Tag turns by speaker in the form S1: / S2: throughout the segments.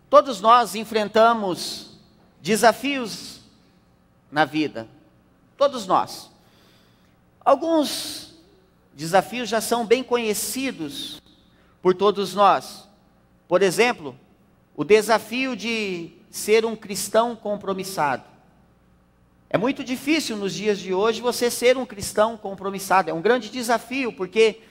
S1: Todos nós enfrentamos desafios na vida. Todos nós. Alguns desafios já são bem conhecidos por todos nós. Por exemplo, o desafio de ser um cristão compromissado. É muito difícil nos dias de hoje você ser um cristão compromissado. É um grande desafio, porque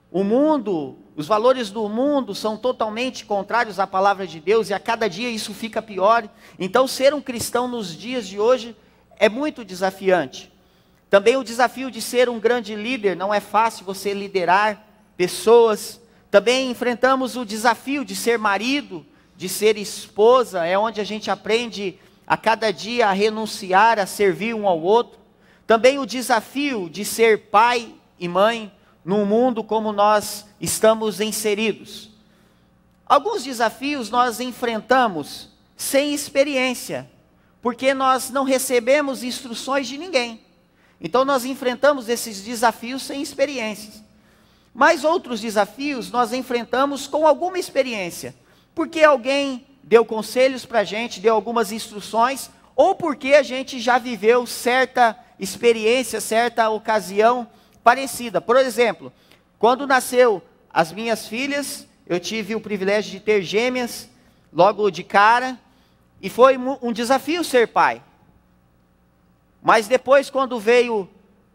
S1: o mundo, os valores do mundo são totalmente contrários à palavra de Deus, e a cada dia isso fica pior. Então, ser um cristão nos dias de hoje é muito desafiante. Também o desafio de ser um grande líder, não é fácil você liderar pessoas. Também enfrentamos o desafio de ser marido, de ser esposa, é onde a gente aprende a cada dia a renunciar, a servir um ao outro. Também o desafio de ser pai e mãe num mundo como nós estamos inseridos. Alguns desafios nós enfrentamos sem experiência, porque nós não recebemos instruções de ninguém. Então nós enfrentamos esses desafios sem experiências. Mas outros desafios nós enfrentamos com alguma experiência, porque alguém deu conselhos para a gente, deu algumas instruções, ou porque a gente já viveu certa experiência, certa ocasião parecida. Por exemplo, quando nasceu as minhas filhas, eu tive o privilégio de ter gêmeas logo de cara, e foi um desafio ser pai. Mas depois, quando veio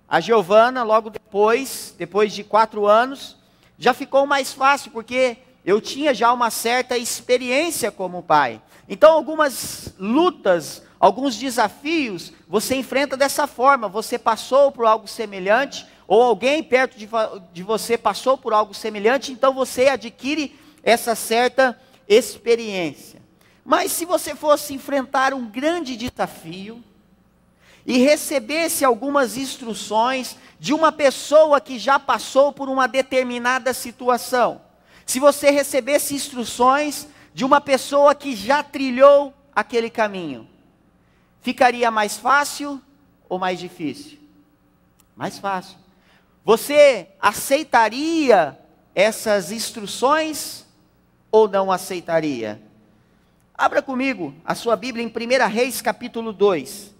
S1: a Giovana, logo depois de 4 anos, já ficou mais fácil, porque eu tinha já uma certa experiência como pai. Então algumas lutas, alguns desafios, você enfrenta dessa forma. Você passou por algo semelhante, ou alguém perto de você passou por algo semelhante, então você adquire essa certa experiência. Mas se você fosse enfrentar um grande desafio, e recebesse algumas instruções de uma pessoa que já passou por uma determinada situação, se você recebesse instruções de uma pessoa que já trilhou aquele caminho, ficaria mais fácil ou mais difícil? Mais fácil. Você aceitaria essas instruções ou não aceitaria? Abra comigo a sua Bíblia em 1 Reis capítulo 2.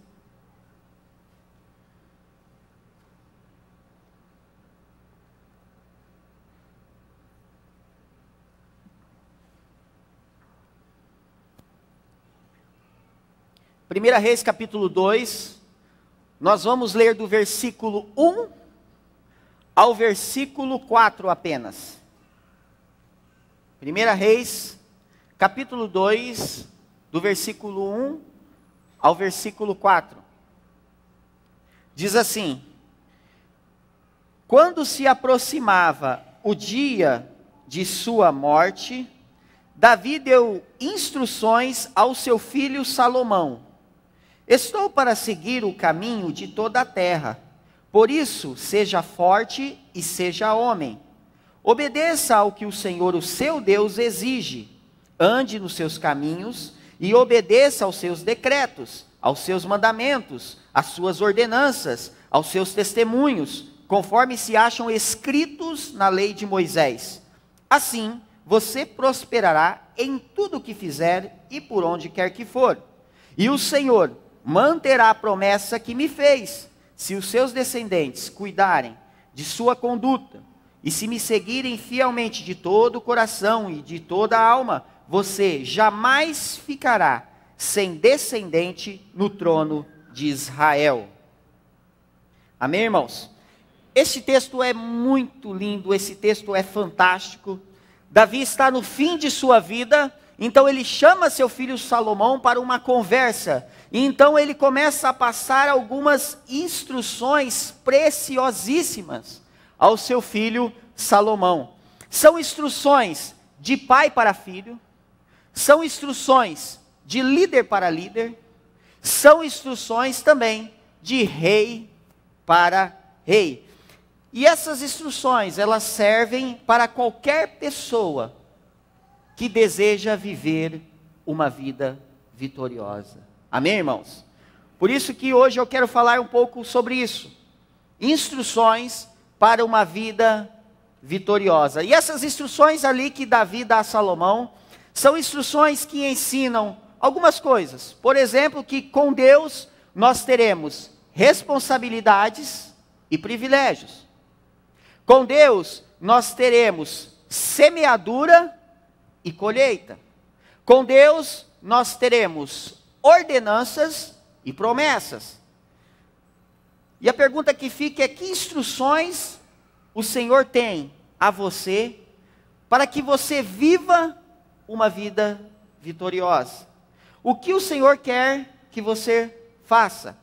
S1: 1 Reis capítulo 2, nós vamos ler do versículo 1 ao versículo 4 apenas. 1 Reis capítulo 2, do versículo 1 ao versículo 4. Diz assim: quando se aproximava o dia de sua morte, Davi deu instruções ao seu filho Salomão: estou para seguir o caminho de toda a terra, por isso seja forte e seja homem. Obedeça ao que o Senhor, o seu Deus, exige. Ande nos seus caminhos e obedeça aos seus decretos, aos seus mandamentos, às suas ordenanças, aos seus testemunhos, conforme se acham escritos na lei de Moisés. Assim, você prosperará em tudo o que fizer e por onde quer que for. E o Senhor manterá a promessa que me fez, se os seus descendentes cuidarem de sua conduta e se me seguirem fielmente de todo o coração e de toda a alma, você jamais ficará sem descendente no trono de Israel. Amém, irmãos? Esse texto é muito lindo, esse texto é fantástico. Davi está no fim de sua vida, então ele chama seu filho Salomão para uma conversa. E então ele começa a passar algumas instruções preciosíssimas ao seu filho Salomão. São instruções de pai para filho, são instruções de líder para líder, são instruções também de rei para rei. E essas instruções, elas servem para qualquer pessoa que deseja viver uma vida vitoriosa. Amém, irmãos? Por isso que hoje eu quero falar um pouco sobre isso. Instruções para uma vida vitoriosa. E essas instruções ali que Davi dá a Salomão, São instruções que ensinam algumas coisas. Por exemplo, que com Deus nós teremos responsabilidades e privilégios. Com Deus nós teremos semeadura e colheita. Com Deus nós teremos ordenanças e promessas. E a pergunta que fica é: que instruções o Senhor tem a você para que você viva uma vida vitoriosa? O que o Senhor quer que você faça?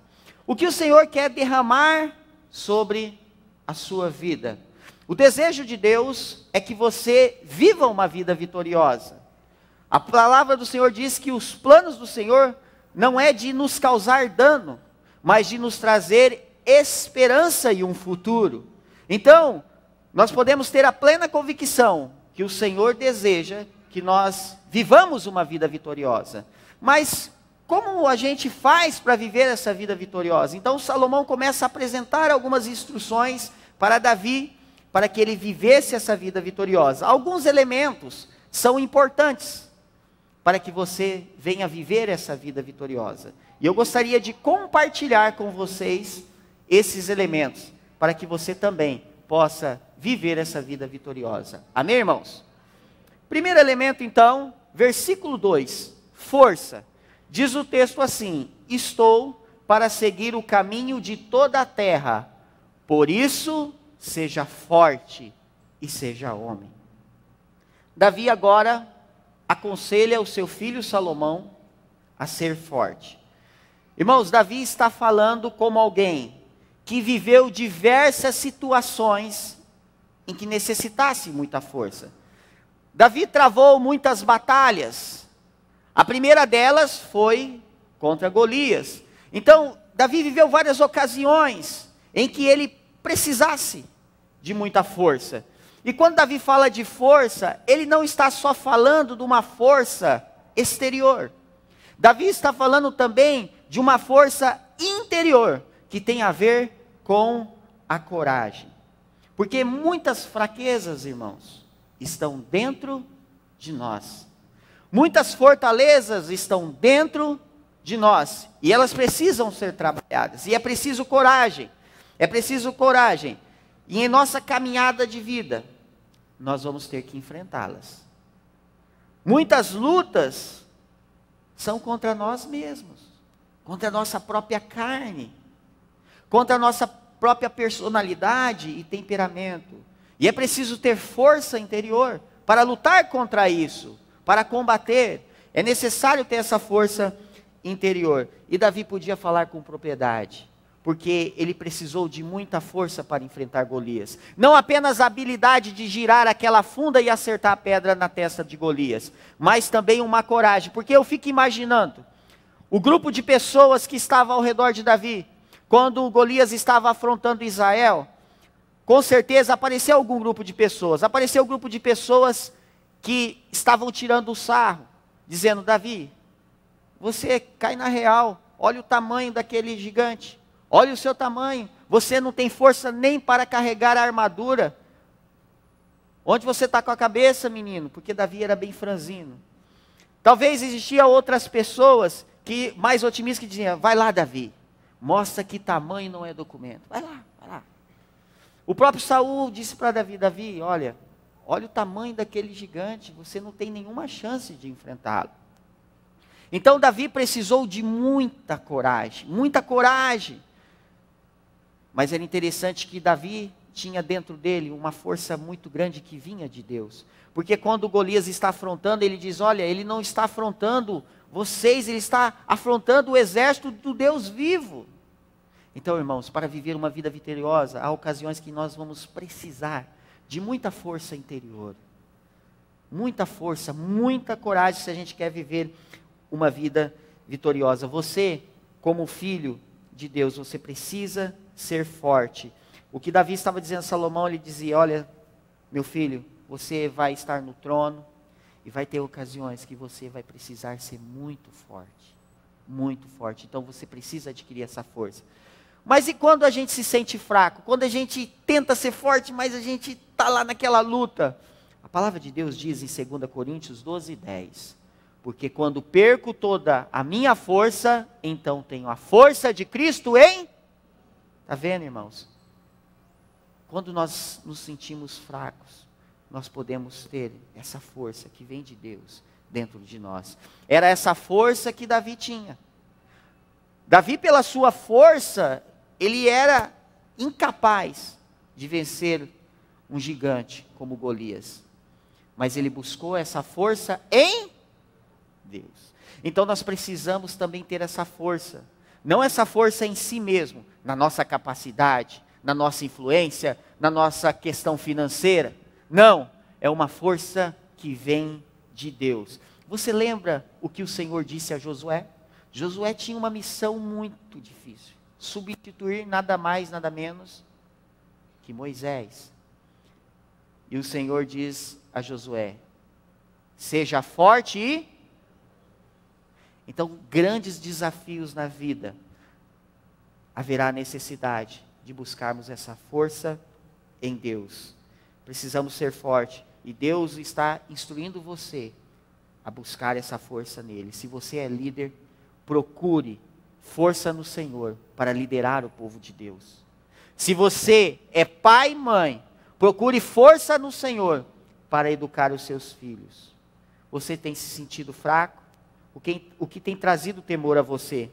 S1: O que o Senhor quer derramar sobre a sua vida? O desejo de Deus é que você viva uma vida vitoriosa. A palavra do Senhor diz que os planos do Senhor não é de nos causar dano, mas de nos trazer esperança e um futuro. Então, nós podemos ter a plena convicção que o Senhor deseja que nós vivamos uma vida vitoriosa. Mas como a gente faz para viver essa vida vitoriosa? Então Salomão começa a apresentar algumas instruções para Davi, para que ele vivesse essa vida vitoriosa. Alguns elementos são importantes para que você venha viver essa vida vitoriosa. E eu gostaria de compartilhar com vocês esses elementos, para que você também possa viver essa vida vitoriosa. Amém, irmãos? Primeiro elemento, então, versículo 2, força. Diz o texto assim: estou para seguir o caminho de toda a terra, por isso seja forte e seja homem. Davi agora aconselha o seu filho Salomão a ser forte. Irmãos, Davi está falando como alguém que viveu diversas situações em que necessitasse muita força. Davi travou muitas batalhas. A primeira delas foi contra Golias. Então, Davi viveu várias ocasiões em que ele precisasse de muita força. E quando Davi fala de força, ele não está só falando de uma força exterior. Davi está falando também de uma força interior, que tem a ver com a coragem. Porque muitas fraquezas, irmãos, estão dentro de nós. Muitas fortalezas estão dentro de nós. E elas precisam ser trabalhadas. E é preciso coragem. É preciso coragem. E em nossa caminhada de vida, nós vamos ter que enfrentá-las. Muitas lutas são contra nós mesmos. Contra a nossa própria carne. Contra a nossa própria personalidade e temperamento. E é preciso ter força interior para lutar contra isso, para combater. É necessário ter essa força interior. E Davi podia falar com propriedade, porque ele precisou de muita força para enfrentar Golias. Não apenas a habilidade de girar aquela funda e acertar a pedra na testa de Golias, mas também uma coragem. Porque eu fico imaginando o grupo de pessoas que estava ao redor de Davi, quando Golias estava afrontando Israel. Com certeza apareceu algum grupo de pessoas. Apareceu um grupo de pessoas que estavam tirando o sarro, dizendo: Davi, você cai na real, olha o tamanho daquele gigante, olha o seu tamanho, você não tem força nem para carregar a armadura. Onde você está com a cabeça, menino? Porque Davi era bem franzino. Talvez existiam outras pessoas que mais otimistas, que diziam: vai lá, Davi, mostra que tamanho não é documento, vai lá, vai lá. O próprio Saul disse para Davi: Davi, olha o tamanho daquele gigante, você não tem nenhuma chance de enfrentá-lo. Então Davi precisou de muita coragem, muita coragem. Mas era interessante que Davi tinha dentro dele uma força muito grande que vinha de Deus. Porque quando Golias está afrontando, ele diz: olha, ele não está afrontando vocês, ele está afrontando o exército do Deus vivo. Então, irmãos, para viver uma vida vitoriosa, há ocasiões que nós vamos precisar de muita força interior. Muita força, muita coragem, se a gente quer viver uma vida vitoriosa. Você, como filho de Deus, você precisa ser forte. O que Davi estava dizendo a Salomão, ele dizia: olha, meu filho, você vai estar no trono e vai ter ocasiões que você vai precisar ser muito forte. Muito forte. Então você precisa adquirir essa força. Mas e quando a gente se sente fraco? Quando a gente tenta ser forte, mas a gente está lá naquela luta? A A palavra de Deus diz em 2 Coríntios 12:10, porque quando perco toda a minha força, então tenho a força de Cristo em... Está vendo, irmãos? Quando nós nos sentimos fracos, nós podemos ter essa força que vem de Deus dentro de nós. Era essa força que Davi tinha. Davi, pela sua força, ele era incapaz de vencer um gigante como Golias. Mas ele buscou essa força em Deus. Então nós precisamos também ter essa força. Não essa força em si mesmo, na nossa capacidade, na nossa influência, na nossa questão financeira. Não, é uma força que vem de Deus. Você lembra o que o Senhor disse a Josué? Josué tinha uma missão muito difícil. Substituir nada mais, nada menos que Moisés. E o Senhor diz a Josué: seja forte e... Então, grandes desafios na vida, haverá necessidade de buscarmos essa força em Deus. Precisamos ser fortes, e Deus está instruindo você a buscar essa força nele. Se você é líder, procure força no Senhor para liderar o povo de Deus. Se você é pai e mãe, procure força no Senhor para educar os seus filhos. Você tem se sentido fraco? O que tem trazido temor a você?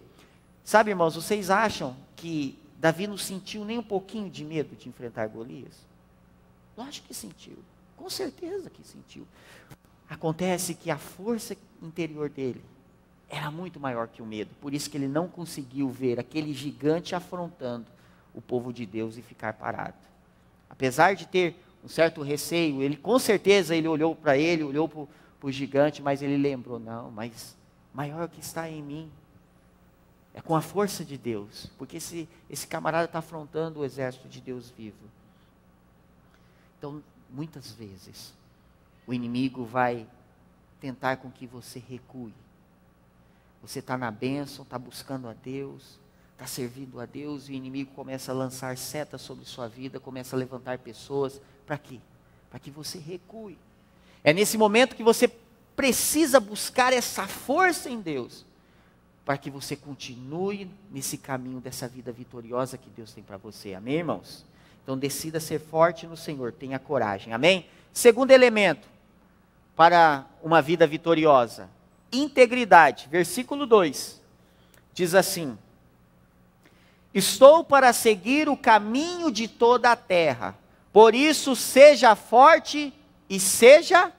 S1: Sabe, irmãos, vocês acham que Davi não sentiu nem um pouquinho de medo de enfrentar Golias? Lógico que sentiu, com certeza que sentiu. Acontece que a força interior dele era muito maior que o medo, por isso que ele não conseguiu ver aquele gigante afrontando o povo de Deus e ficar parado. Apesar de ter um certo receio, ele com certeza ele olhou para ele, olhou para o gigante, mas ele lembrou, não, mas maior que está em mim é com a força de Deus, porque esse camarada está afrontando o exército de Deus vivo. Então, muitas vezes, o inimigo vai tentar com que você recue. Você está na bênção, está buscando a Deus, está servindo a Deus, e o inimigo começa a lançar setas sobre sua vida, começa a levantar pessoas, para quê? Para que você recue. É nesse momento que você precisa buscar essa força em Deus, para que você continue nesse caminho dessa vida vitoriosa que Deus tem para você. Amém, irmãos? Então decida ser forte no Senhor, tenha coragem. Amém? Segundo elemento para uma vida vitoriosa, integridade. Versículo 2 diz assim: estou para seguir o caminho de toda a terra, por isso seja forte e seja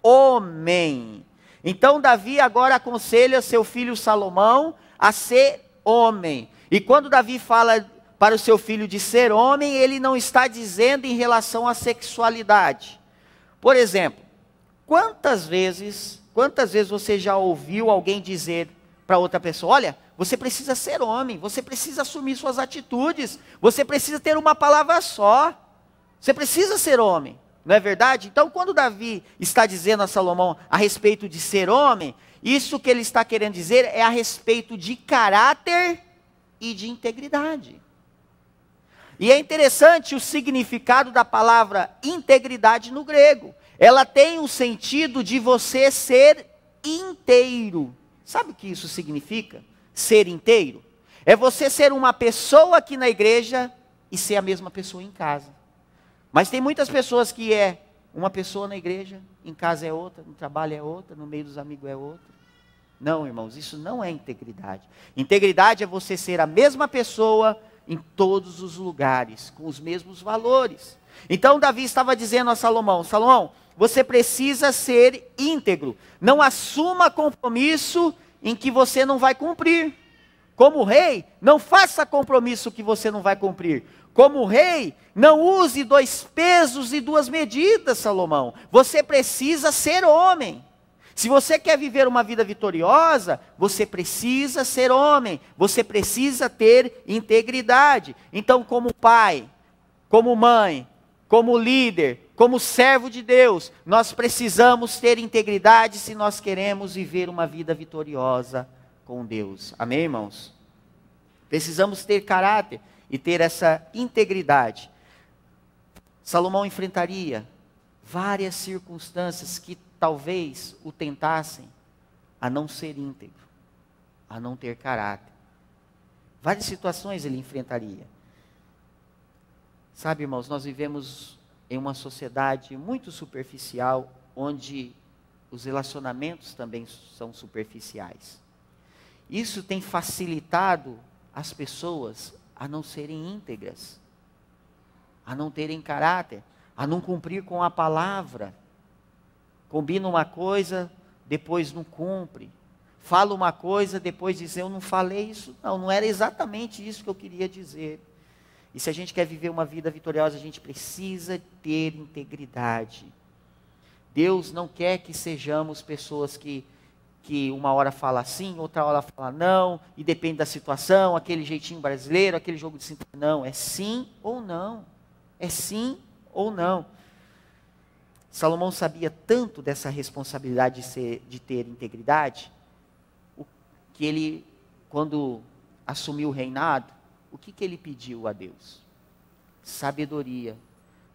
S1: homem. Então Davi agora aconselha seu filho Salomão a ser homem. E quando Davi fala para o seu filho de ser homem, ele não está dizendo em relação à sexualidade. Por exemplo, quantas vezes você já ouviu alguém dizer para outra pessoa: olha, você precisa ser homem, você precisa assumir suas atitudes, você precisa ter uma palavra só, você precisa ser homem. Não é verdade? Então, quando Davi está dizendo a Salomão a respeito de ser homem, isso que ele está querendo dizer é a respeito de caráter e de integridade. E é interessante o significado da palavra integridade no grego. Ela tem o sentido de você ser inteiro. Sabe o que isso significa? Ser inteiro? É você ser uma pessoa aqui na igreja e ser a mesma pessoa em casa. Mas tem muitas pessoas que é uma pessoa na igreja, em casa é outra, no trabalho é outra, no meio dos amigos é outra. Não, irmãos, isso não é integridade. Integridade é você ser a mesma pessoa em todos os lugares, com os mesmos valores. Então Davi estava dizendo a Salomão: Salomão, você precisa ser íntegro. Não assuma compromisso em que você não vai cumprir. Como rei, não faça compromisso que você não vai cumprir. Como rei, não use 2 pesos e 2 medidas, Salomão. Você precisa ser homem. Se você quer viver uma vida vitoriosa, você precisa ser homem. Você precisa ter integridade. Então, como pai, como mãe, como líder, como servo de Deus, nós precisamos ter integridade se nós queremos viver uma vida vitoriosa com Deus. Amém, irmãos? Precisamos ter caráter e ter essa integridade. Salomão enfrentaria várias circunstâncias que talvez o tentassem a não ser íntegro, a não ter caráter. Várias situações ele enfrentaria. Sabe, irmãos, nós vivemos em uma sociedade muito superficial, onde os relacionamentos também são superficiais. Isso tem facilitado as pessoas a não serem íntegras, a não terem caráter, a não cumprir com a palavra. Combina uma coisa, depois não cumpre. Fala uma coisa, depois diz, eu não falei isso, não era exatamente isso que eu queria dizer. E se a gente quer viver uma vida vitoriosa, a gente precisa ter integridade. Deus não quer que sejamos pessoas que uma hora fala sim, outra hora fala não, e depende da situação, aquele jeitinho brasileiro, aquele jogo de cintura. Não, é sim ou não. É sim ou não. Salomão sabia tanto dessa responsabilidade de ter integridade, que ele, quando assumiu o reinado, o que ele pediu a Deus? Sabedoria.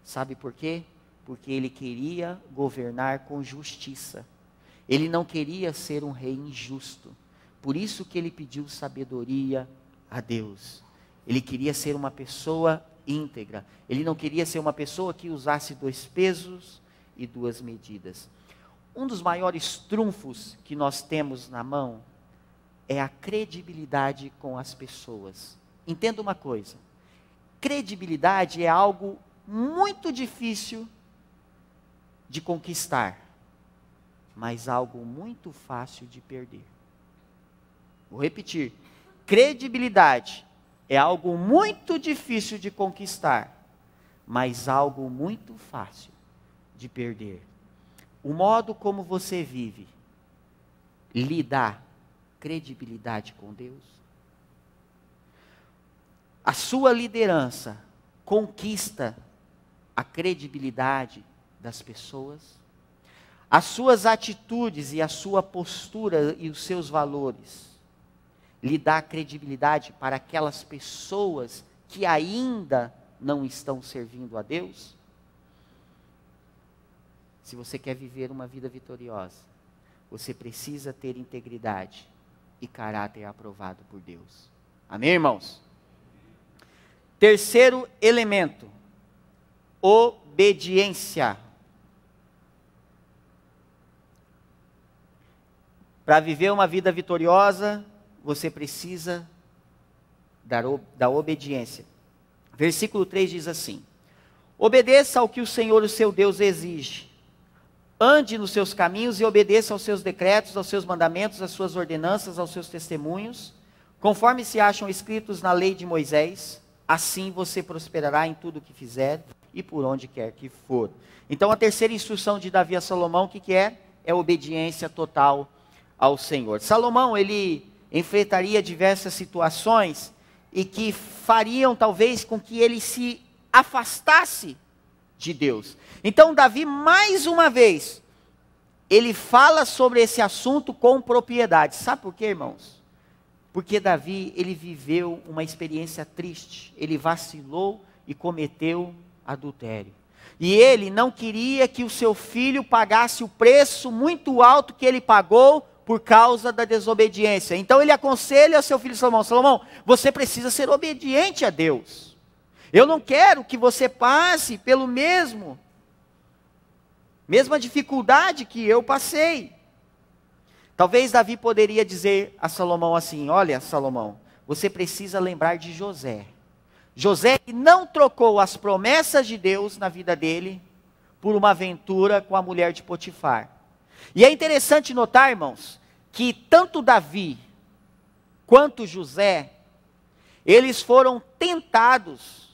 S1: Sabe por quê? Porque ele queria governar com justiça. Ele não queria ser um rei injusto. Por isso que ele pediu sabedoria a Deus. Ele queria ser uma pessoa íntegra. Ele não queria ser uma pessoa que usasse 2 pesos e 2 medidas. Um dos maiores trunfos que nós temos na mão é a credibilidade com as pessoas. Entenda uma coisa, credibilidade é algo muito difícil de conquistar, mas algo muito fácil de perder. Vou repetir, credibilidade é algo muito difícil de conquistar, mas algo muito fácil de perder. O modo como você vive lhe dá credibilidade com Deus? A sua liderança conquista a credibilidade das pessoas? As suas atitudes e a sua postura e os seus valores lhe dá credibilidade para aquelas pessoas que ainda não estão servindo a Deus? Se você quer viver uma vida vitoriosa, você precisa ter integridade e caráter aprovado por Deus. Amém, irmãos? Terceiro elemento, obediência. Para viver uma vida vitoriosa, você precisa da obediência. Versículo 3 diz assim: obedeça ao que o Senhor, o seu Deus, exige. Ande nos seus caminhos e obedeça aos seus decretos, aos seus mandamentos, às suas ordenanças, aos seus testemunhos, conforme se acham escritos na lei de Moisés. Assim você prosperará em tudo o que fizer e por onde quer que for. Então a terceira instrução de Davi a Salomão, o que é? É obediência total ao Senhor. Salomão, ele enfrentaria diversas situações e que fariam talvez com que ele se afastasse de Deus. Então Davi, mais uma vez, ele fala sobre esse assunto com propriedade. Sabe por quê, irmãos? Porque Davi, ele viveu uma experiência triste. Ele vacilou e cometeu adultério. E ele não queria que o seu filho pagasse o preço muito alto que ele pagou por causa da desobediência. Então ele aconselha ao seu filho Salomão: Salomão, você precisa ser obediente a Deus. Eu não quero que você passe pelo mesma dificuldade que eu passei. Talvez Davi poderia dizer a Salomão assim: olha, Salomão, você precisa lembrar de José. José não trocou as promessas de Deus na vida dele por uma aventura com a mulher de Potifar. E é interessante notar, irmãos, que tanto Davi quanto José, eles foram tentados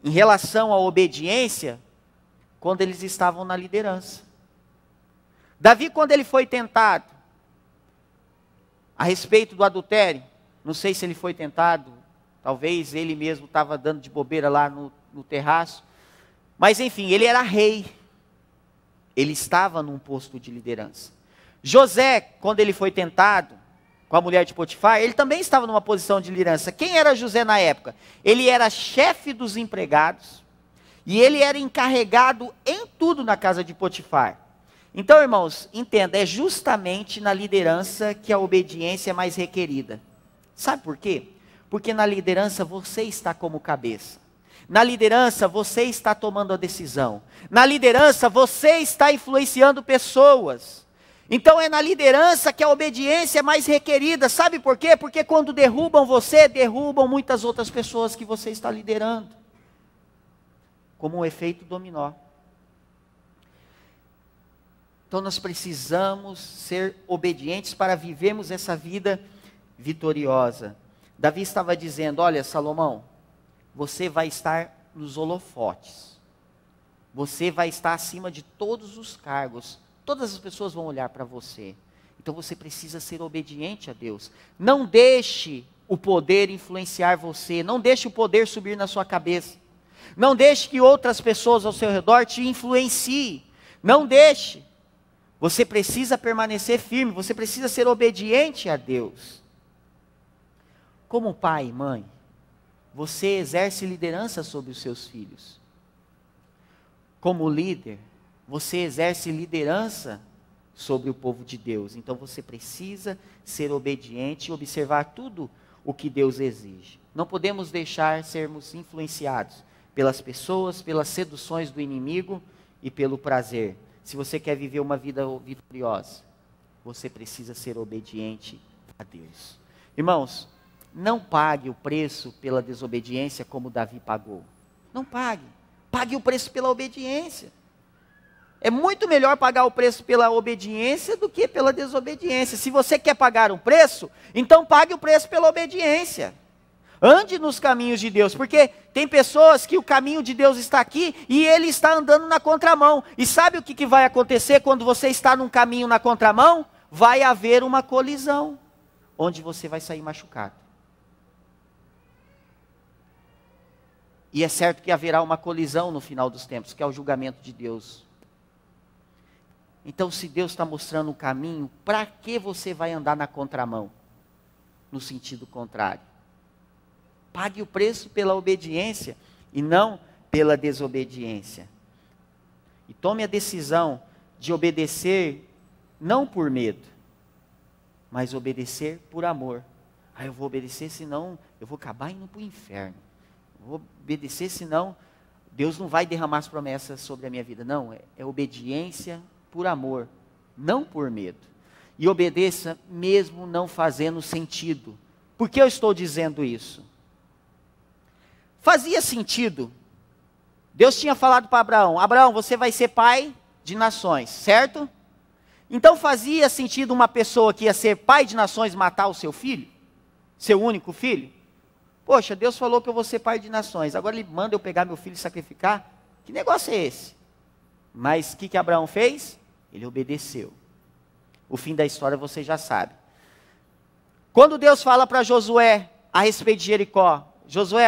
S1: em relação à obediência quando eles estavam na liderança. Davi, quando ele foi tentado a respeito do adultério, não sei se ele foi tentado, talvez ele mesmo estava dando de bobeira lá no terraço, mas enfim, ele era rei, ele estava num posto de liderança. José, quando ele foi tentado com a mulher de Potifar, ele também estava numa posição de liderança. Quem era José na época? Ele era chefe dos empregados, E ele era encarregado em tudo na casa de Potifar. Então, irmãos, entenda, é justamente na liderança que a obediência é mais requerida. Sabe por quê? Porque na liderança você está como cabeça. Na liderança você está tomando a decisão. Na liderança você está influenciando pessoas. Então é na liderança que a obediência é mais requerida. Sabe por quê? Porque quando derrubam você, derrubam muitas outras pessoas que você está liderando. Como um efeito dominó. Então nós precisamos ser obedientes para vivermos essa vida vitoriosa. Davi estava dizendo, olha Salomão, você vai estar nos holofotes. Você vai estar acima de todos os cargos. Todas as pessoas vão olhar para você. Então você precisa ser obediente a Deus. Não deixe o poder influenciar você. Não deixe o poder subir na sua cabeça. Não deixe que outras pessoas ao seu redor te influenciem. Não deixe. Você precisa permanecer firme. Você precisa ser obediente a Deus. Como pai e mãe, você exerce liderança sobre os seus filhos. Como líder, você exerce liderança sobre o povo de Deus. Então você precisa ser obediente e observar tudo o que Deus exige. Não podemos deixar sermos influenciados pelas pessoas, pelas seduções do inimigo e pelo prazer. Se você quer viver uma vida vitoriosa, você precisa ser obediente a Deus. Irmãos, não pague o preço pela desobediência como Davi pagou. Não pague. Pague o preço pela obediência. É muito melhor pagar o preço pela obediência do que pela desobediência. Se você quer pagar um preço, então pague o preço pela obediência. Ande nos caminhos de Deus, porque tem pessoas que o caminho de Deus está aqui e ele está andando na contramão. E sabe o que vai acontecer quando você está num caminho na contramão? Vai haver uma colisão, onde você vai sair machucado. E é certo que haverá uma colisão no final dos tempos, que é o julgamento de Deus. Então, se Deus está mostrando um caminho, para que você vai andar na contramão? No sentido contrário. Pague o preço pela obediência e não pela desobediência. E tome a decisão de obedecer, não por medo, mas obedecer por amor. Eu vou obedecer, senão eu vou acabar indo para o inferno. Vou obedecer, senão Deus não vai derramar as promessas sobre a minha vida. Não, é obediência por amor, não por medo. E obedeça mesmo não fazendo sentido. Por que eu estou dizendo isso? Fazia sentido. Deus tinha falado para Abraão, Abraão, você vai ser pai de nações, certo? Então fazia sentido uma pessoa que ia ser pai de nações matar o seu filho? Seu único filho? Poxa, Deus falou que eu vou ser pai de nações, agora Ele manda eu pegar meu filho e sacrificar? Que negócio é esse? Mas o que Abraão fez? Ele obedeceu. O fim da história você já sabe. Quando Deus fala para Josué a respeito de Jericó, Josué,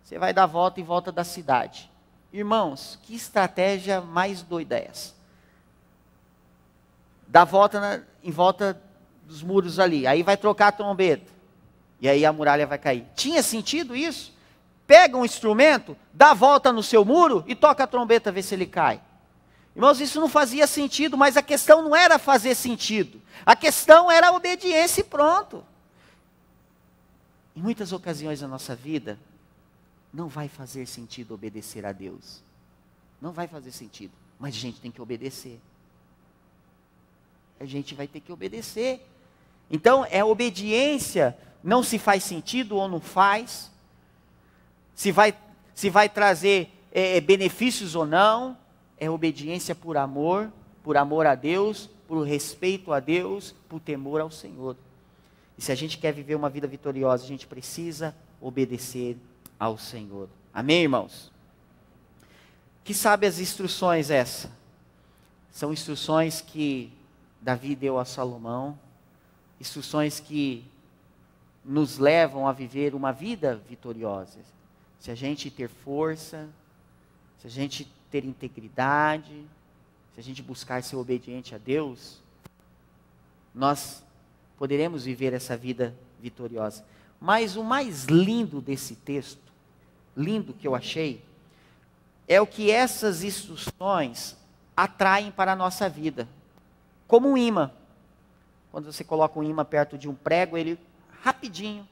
S1: você vai dar volta em volta da cidade. Irmãos, que estratégia mais doida é essa? Dá volta em volta dos muros ali, aí vai trocar a trombeta. E aí a muralha vai cair. Tinha sentido isso? Pega um instrumento, dá a volta no seu muro e toca a trombeta, vê se ele cai. Irmãos, isso não fazia sentido, mas a questão não era fazer sentido. A questão era a obediência e pronto. Em muitas ocasiões da nossa vida, não vai fazer sentido obedecer a Deus. Não vai fazer sentido, mas a gente tem que obedecer. A gente vai ter que obedecer. Então, é obediência. Não se faz sentido ou não faz, se vai trazer benefícios ou não, é obediência por amor a Deus, por respeito a Deus, por temor ao Senhor. E se a gente quer viver uma vida vitoriosa, a gente precisa obedecer ao Senhor. Amém, irmãos? Que sabe as instruções essa? São instruções que Davi deu a Salomão, instruções que nos levam a viver uma vida vitoriosa. Se a gente ter força, se a gente ter integridade, se a gente buscar ser obediente a Deus, nós poderemos viver essa vida vitoriosa. Mas o mais lindo desse texto, lindo que eu achei, é o que essas instruções atraem para a nossa vida. Como um imã. Quando você coloca um imã perto de um prego, ele rapidinho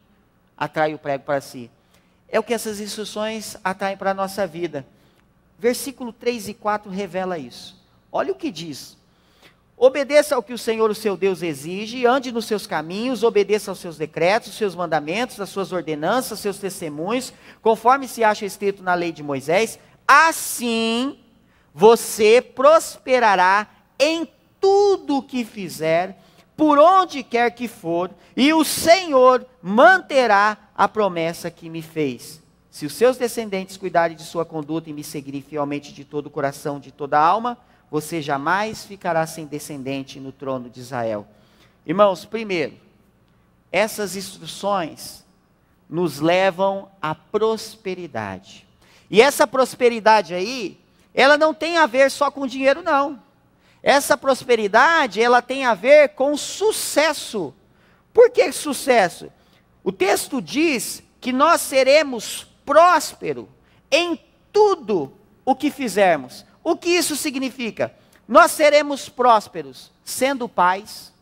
S1: atrai o prego para si. É o que essas instruções atraem para a nossa vida. Versículo 3 e 4 revela isso. Olha o que diz. Obedeça ao que o Senhor, o seu Deus, exige, ande nos seus caminhos, obedeça aos seus decretos, os seus mandamentos, as suas ordenanças, seus testemunhos, conforme se acha escrito na lei de Moisés. Assim, você prosperará em tudo o que fizer, por onde quer que for, e o Senhor manterá a promessa que me fez. Se os seus descendentes cuidarem de sua conduta e me seguirem fielmente de todo o coração, de toda a alma, você jamais ficará sem descendente no trono de Israel. Irmãos, primeiro, essas instruções nos levam à prosperidade. E essa prosperidade aí, ela não tem a ver só com dinheiro, não. Essa prosperidade, ela tem a ver com sucesso. Por que sucesso? O texto diz que nós seremos prósperos em tudo o que fizermos. O que isso significa? Nós seremos prósperos sendo pais,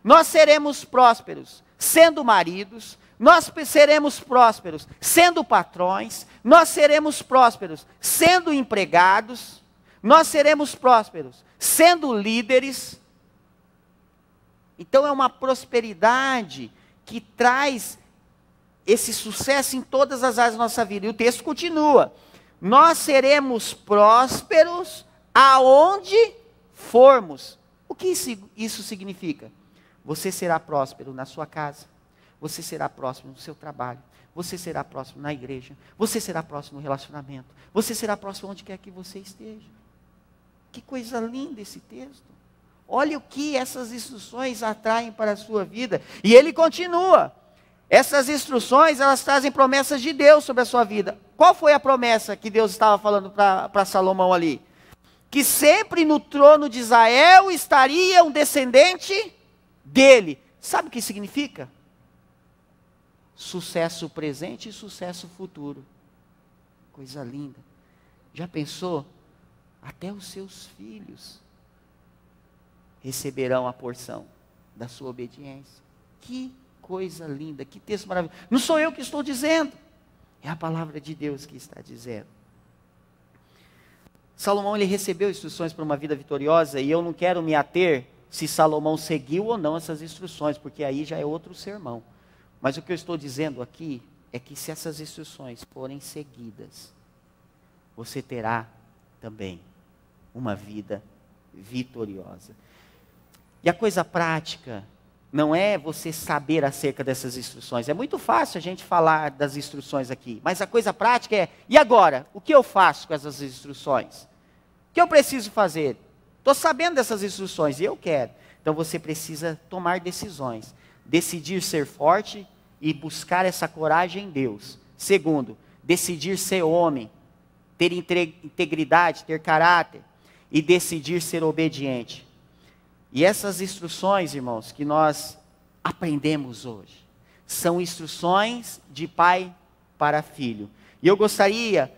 S1: nós seremos prósperos sendo maridos, nós seremos prósperos sendo patrões, nós seremos prósperos sendo empregados, nós seremos prósperos sendo líderes. Então é uma prosperidade que traz esse sucesso em todas as áreas da nossa vida. E o texto continua. Nós seremos prósperos aonde formos. O que isso significa? Você será próspero na sua casa, você será próspero no seu trabalho, você será próspero na igreja, você será próspero no relacionamento, você será próspero onde quer que você esteja. Que coisa linda esse texto. Olha o que essas instruções atraem para a sua vida. E ele continua. Essas instruções, elas trazem promessas de Deus sobre a sua vida. Qual foi a promessa que Deus estava falando para Salomão ali? Que sempre no trono de Israel estaria um descendente dele. Sabe o que significa? Sucesso presente e sucesso futuro. Coisa linda. Já pensou? Até os seus filhos receberão a porção da sua obediência. Que coisa linda, que texto maravilhoso. Não sou eu que estou dizendo, é a palavra de Deus que está dizendo. Salomão, ele recebeu instruções para uma vida vitoriosa, e eu não quero me ater se Salomão seguiu ou não essas instruções, porque aí já é outro sermão. Mas o que eu estou dizendo aqui é que se essas instruções forem seguidas, você terá também uma vida vitoriosa. E a coisa prática não é você saber acerca dessas instruções. É muito fácil a gente falar das instruções aqui, mas a coisa prática é, e agora? O que eu faço com essas instruções? O que eu preciso fazer? Estou sabendo dessas instruções e eu quero. Então você precisa tomar decisões, decidir ser forte e buscar essa coragem em Deus. Segundo, decidir ser homem, ter integridade, ter caráter e decidir ser obediente. E essas instruções, irmãos, que nós aprendemos hoje, são instruções de pai para filho. E eu gostaria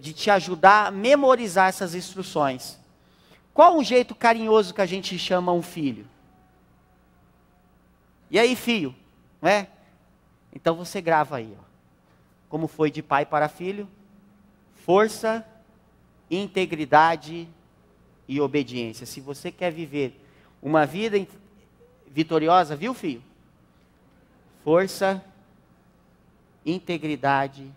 S1: de te ajudar a memorizar essas instruções. Qual o jeito carinhoso que a gente chama um filho? E aí, filho? Não é? Então você grava aí, ó. Como foi de pai para filho? Força, integridade e obediência. Se você quer viver uma vida vitoriosa, viu, filho? Força, integridade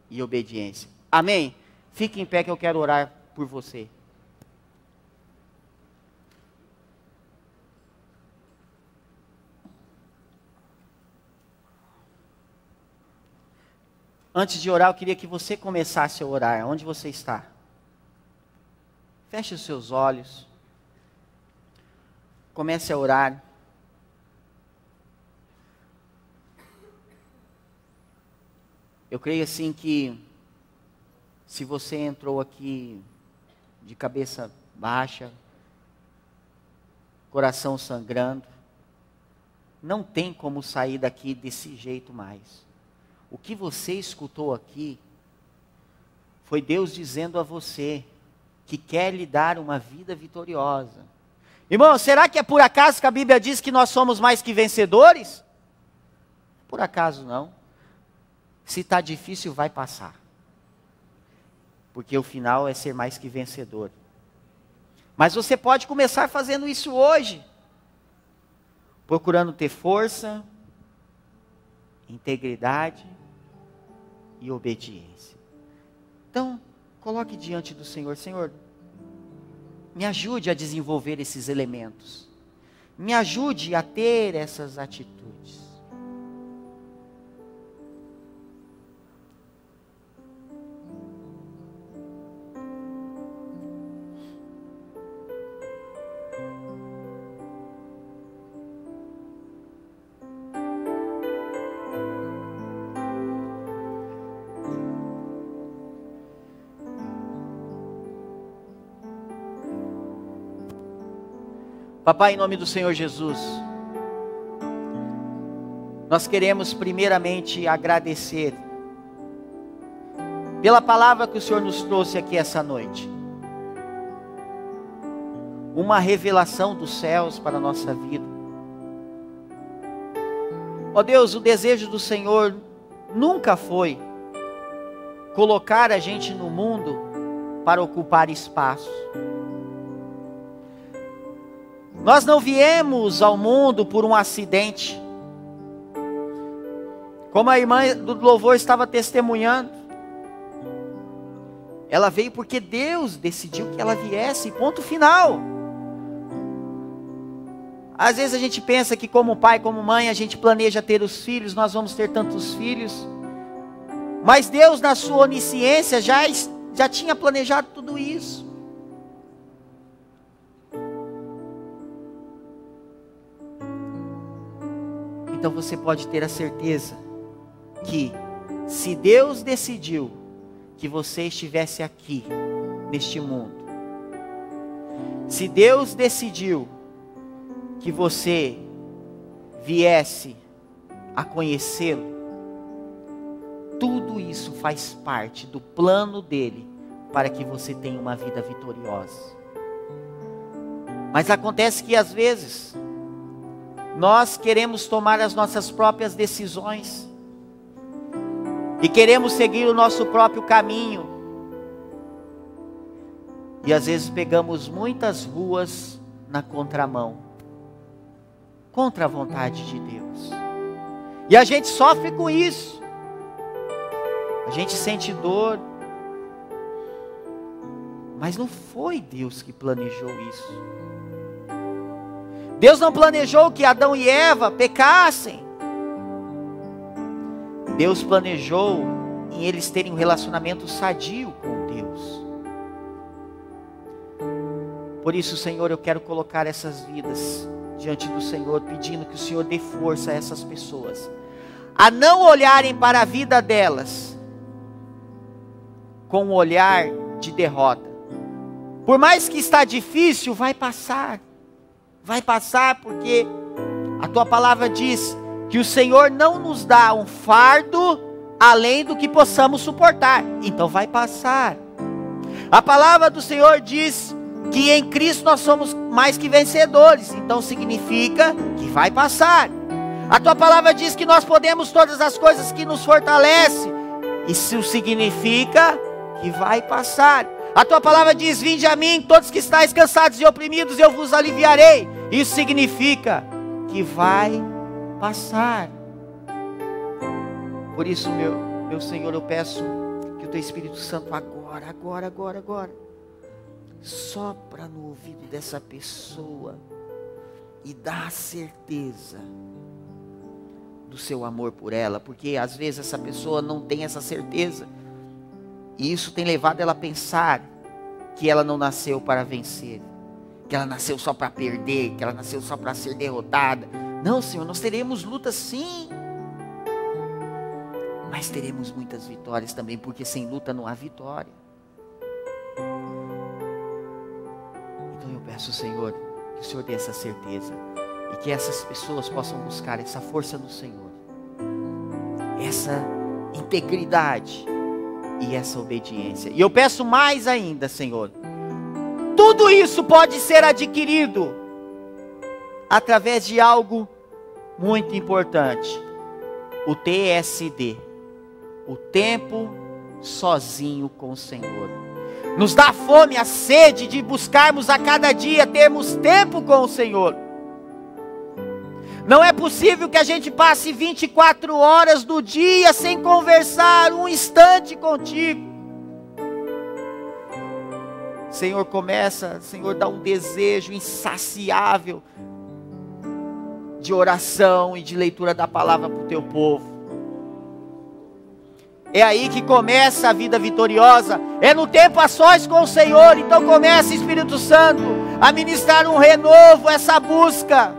S1: e obediência. Amém? Fique em pé que eu quero orar por você. Antes de orar, eu queria que você começasse a orar. Onde você está? Feche os seus olhos. Comece a orar. Eu creio assim que, se você entrou aqui de cabeça baixa, coração sangrando, não tem como sair daqui desse jeito mais. O que você escutou aqui Foi Deus dizendo a você que quer lhe dar uma vida vitoriosa. Irmão, será que é por acaso que a Bíblia diz que nós somos mais que vencedores? Por acaso não. Se está difícil, vai passar. Porque o final é ser mais que vencedor. Mas você pode começar fazendo isso hoje. Procurando ter força, integridade e obediência. Então, coloque diante do Senhor: Senhor, me ajude a desenvolver esses elementos. Me ajude a ter essas atitudes. Papai, em nome do Senhor Jesus, nós queremos primeiramente agradecer pela palavra que o Senhor nos trouxe aqui essa noite. Uma revelação dos céus para a nossa vida. Ó Deus, o desejo do Senhor nunca foi colocar a gente no mundo para ocupar espaço. Nós não viemos ao mundo por um acidente. Como a irmã do louvor estava testemunhando, ela veio porque Deus decidiu que ela viesse, ponto final. Às vezes a gente pensa que como pai, como mãe, a gente planeja ter os filhos, nós vamos ter tantos filhos. Mas Deus, na sua onisciência, já tinha planejado tudo isso. Então você pode ter a certeza que, se Deus decidiu que você estivesse aqui, neste mundo, se Deus decidiu que você viesse a conhecê-lo, tudo isso faz parte do plano dele para que você tenha uma vida vitoriosa. Mas acontece que às vezes nós queremos tomar as nossas próprias decisões e queremos seguir o nosso próprio caminho, e às vezes pegamos muitas ruas na contramão, contra a vontade de Deus, e a gente sofre com isso, a gente sente dor, mas não foi Deus que planejou isso. Deus não planejou que Adão e Eva pecassem. Deus planejou em eles terem um relacionamento sadio com Deus. Por isso, Senhor, eu quero colocar essas vidas diante do Senhor, pedindo que o Senhor dê força a essas pessoas, a não olharem para a vida delas com um olhar de derrota. Por mais que está difícil, vai passar. Vai passar, porque a tua palavra diz que o Senhor não nos dá um fardo além do que possamos suportar. Então vai passar. A palavra do Senhor diz que em Cristo nós somos mais que vencedores. Então significa que vai passar. A tua palavra diz que nós podemos todas as coisas que nos fortalecem. Isso significa que vai passar. A tua palavra diz: vinde a mim, todos que estáis cansados e oprimidos, eu vos aliviarei. Isso significa que vai passar. Por isso, meu Senhor, eu peço que o teu Espírito Santo agora, sopra no ouvido dessa pessoa e dá a certeza do seu amor por ela, porque às vezes essa pessoa não tem essa certeza, e isso tem levado ela a pensar que ela não nasceu para vencer, que ela nasceu só para perder, que ela nasceu só para ser derrotada. Não, Senhor, nós teremos lutas sim, mas teremos muitas vitórias também, porque sem luta não há vitória. Então eu peço, Senhor, que o Senhor dê essa certeza, e que essas pessoas possam buscar essa força no Senhor, essa integridade, e essa obediência. E eu peço mais ainda, Senhor, tudo isso pode ser adquirido através de algo muito importante: o TSD, o tempo sozinho com o Senhor. Nos dá fome, a sede de buscarmos a cada dia, termos tempo com o Senhor. Não é possível que a gente passe 24 horas do dia sem conversar um instante contigo. Senhor, Senhor, dá um desejo insaciável de oração e de leitura da palavra para o teu povo. É aí que começa a vida vitoriosa, é no tempo a sós com o Senhor. Então começa, Espírito Santo, a ministrar um renovo, essa busca.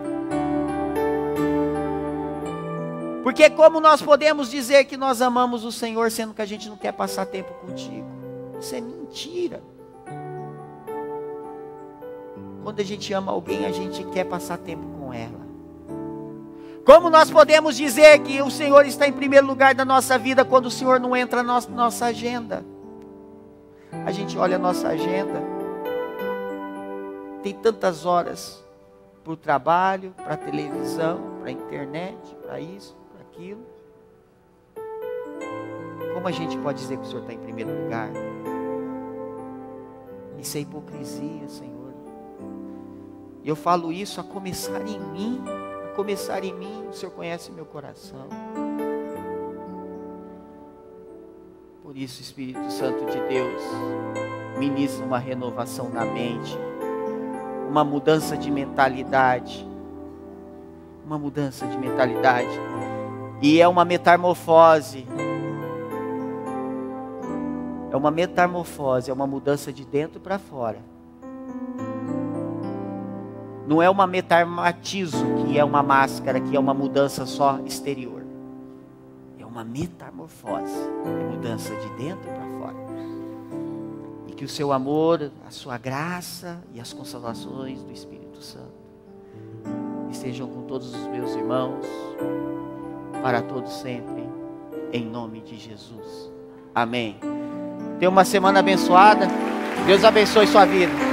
S1: Porque como nós podemos dizer que nós amamos o Senhor, sendo que a gente não quer passar tempo contigo? Isso é mentira. Quando a gente ama alguém, a gente quer passar tempo com ela. Como nós podemos dizer que o Senhor está em primeiro lugar da nossa vida, quando o Senhor não entra na nossa agenda? A gente olha a nossa agenda, tem tantas horas para o trabalho, para a televisão, para a internet, para isso, para aquilo. Como a gente pode dizer que o Senhor está em primeiro lugar? Isso é hipocrisia, Senhor. E eu falo isso a começar em mim. Começar em mim, o Senhor conhece meu coração. Por isso, Espírito Santo de Deus, ministra uma renovação na mente, uma mudança de mentalidade, e é uma metamorfose, é uma mudança de dentro para fora. Não é uma metamorfose, que é uma máscara, que é uma mudança só exterior. É uma metamorfose, é mudança de dentro para fora. E que o seu amor, a sua graça e as consolações do Espírito Santo estejam com todos os meus irmãos, para todos sempre, em nome de Jesus. Amém. Tenha uma semana abençoada. Deus abençoe sua vida.